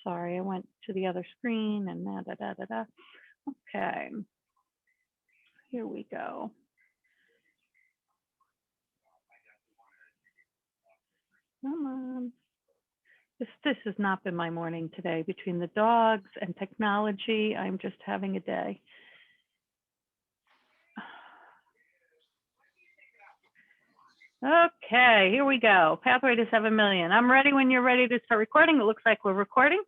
Sorry, I went to the other screen and da da da da. Okay, here we go. Come on. This has not been my morning today. Between the dogs and technology, I'm just having a day. Okay, here we go. Pathway to 7 million. I'm ready when you're ready to start recording. It looks like we're recording.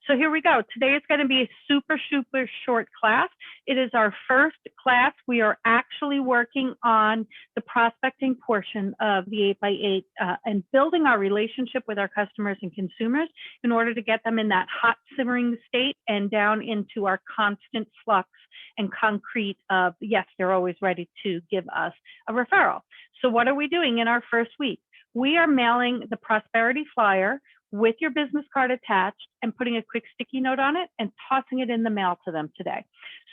So here we go. Today is going to be a super short class. It is our first class. We are actually working on the prospecting portion of the 8x8 and building our relationship with our customers and consumers in order to get them in that hot simmering state and down into our constant flux and concrete of, yes, they're always ready to give us a referral. So what are we doing in our first week? We are mailing the prosperity flyer with your business card attached and putting a quick sticky note on it and tossing it in the mail to them today.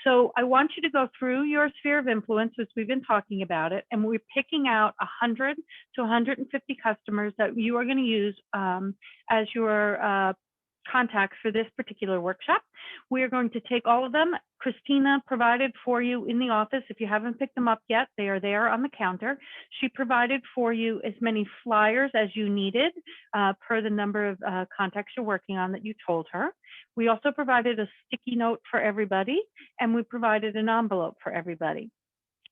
So I want you to go through your sphere of influence, as we've been talking about it, and we're picking out 100 to 150 customers that you are going to use as your contacts for this particular workshop. We are going to take all of them. Christina provided for you in the office. If you haven't picked them up yet, they are there on the counter. She provided for you as many flyers as you needed per the number of contacts you're working on that you told her. We also provided a sticky note for everybody, and we provided an envelope for everybody.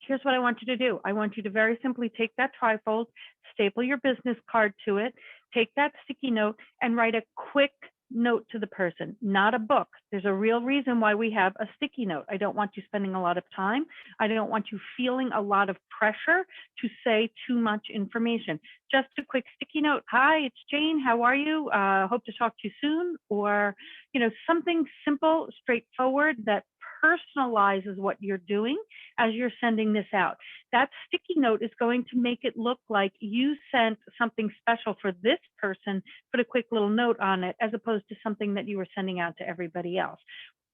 Here's what I want you to do. I want you to very simply take that trifold, staple your business card to it, take that sticky note, and write a quick note to the person, not a book. There's a real reason why we have a sticky note. I don't want you spending a lot of time. I don't want you feeling a lot of pressure to say too much information. Just a quick sticky note. Hi, it's Jane. How are you? Hope to talk to you soon. Or, something simple, straightforward that personalizes what you're doing as you're sending this out. That sticky note is going to make it look like you sent something special for this person, put a quick little note on it, as opposed to something that you were sending out to everybody else.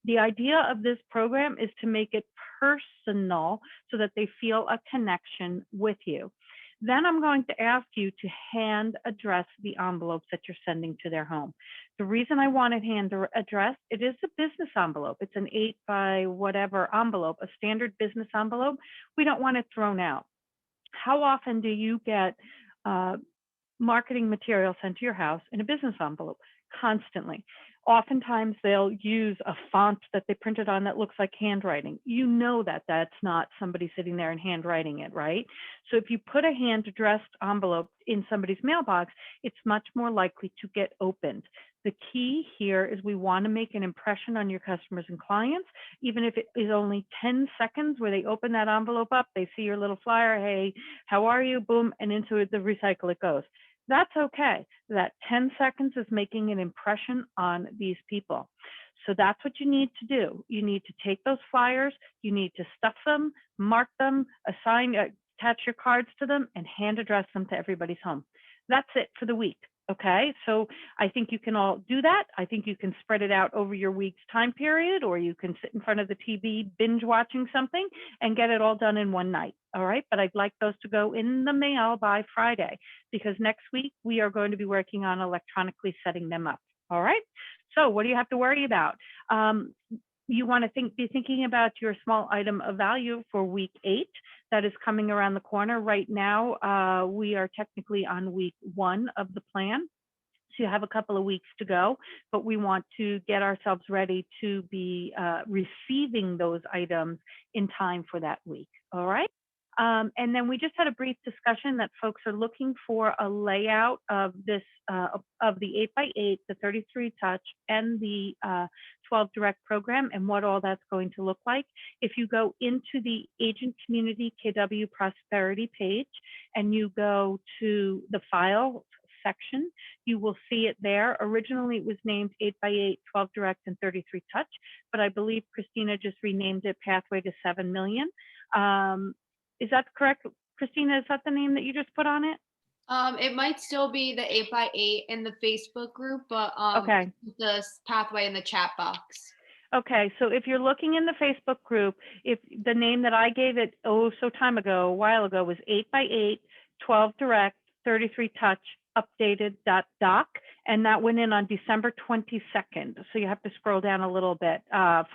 The idea of this program is to make it personal so that they feel a connection with you. Then I'm going to ask you to hand address the envelopes that you're sending to their home. The reason I want it hand addressed, it is a business envelope. It's an 8 by whatever envelope, a standard business envelope. We don't want it thrown out. How often do you get marketing material sent to your house in a business envelope? Constantly. Oftentimes they'll use a font that they printed on that looks like handwriting. You know that that's not somebody sitting there and handwriting it, right? So if you put a hand-addressed envelope in somebody's mailbox, it's much more likely to get opened. The key here is we want to make an impression on your customers and clients, even if it is only 10 seconds where they open that envelope up, they see your little flyer, hey, how are you? Boom, and into the recycle it goes. That's okay. That 10 seconds is making an impression on these people. So that's what you need to do. You need to take those flyers, you need to stuff them, mark them, attach your cards to them, and hand address them to everybody's home. That's it for the week. Okay, so I think you can all do that. I think you can spread it out over your week's time period, or you can sit in front of the TV binge watching something and get it all done in one night. All right, but I'd like those to go in the mail by Friday, because next week we are going to be working on electronically setting them up. All right, so what do you have to worry about? You want to be thinking about your small item of value for week 8 that is coming around the corner. Right now, we are technically on week 1 of the plan. So you have a couple of weeks to go, but we want to get ourselves ready to be receiving those items in time for that week. All right. And then we just had a brief discussion that folks are looking for a layout of this, of the 8x8, the 33 touch, and the 12 direct program, and what all that's going to look like. If you go into the Agent Community KW Prosperity page and you go to the file section, you will see it there. Originally, it was named 8x8, 12 direct, and 33 touch, but I believe Christina just renamed it Pathway to 7 million. Is that correct, Christina? Is that the name that you just put on it? It might still be the 8x8 in the Facebook group, but okay, the Pathway in the chat box. Okay, so if you're looking in the Facebook group, if the name that I gave it a while ago was 8x8, 12 direct, 33 touch, updated.doc, and that went in on December 22nd. So you have to scroll down a little bit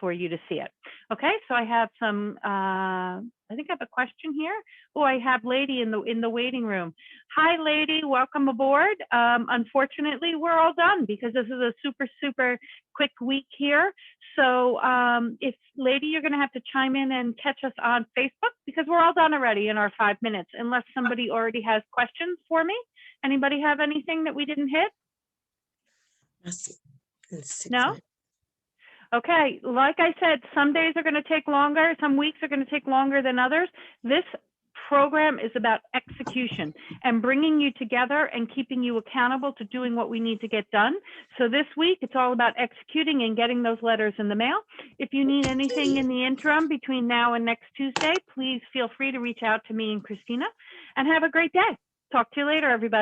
for you to see it. Okay, so I have some, I think I have a question here. Oh, I have Lady in the waiting room. Hi, Lady, welcome aboard. Unfortunately, we're all done because this is a super quick week here. So if Lady, you're gonna have to chime in and catch us on Facebook because we're all done already in our 5 minutes, unless somebody already has questions for me. Anybody have anything that we didn't hit? No? Okay, like I said, some days are going to take longer, some weeks are going to take longer than others. This program is about execution and bringing you together and keeping you accountable to doing what we need to get done. So this week, it's all about executing and getting those letters in the mail. If you need anything in the interim between now and next Tuesday, please feel free to reach out to me and Christina, and have a great day. Talk to you later, everybody.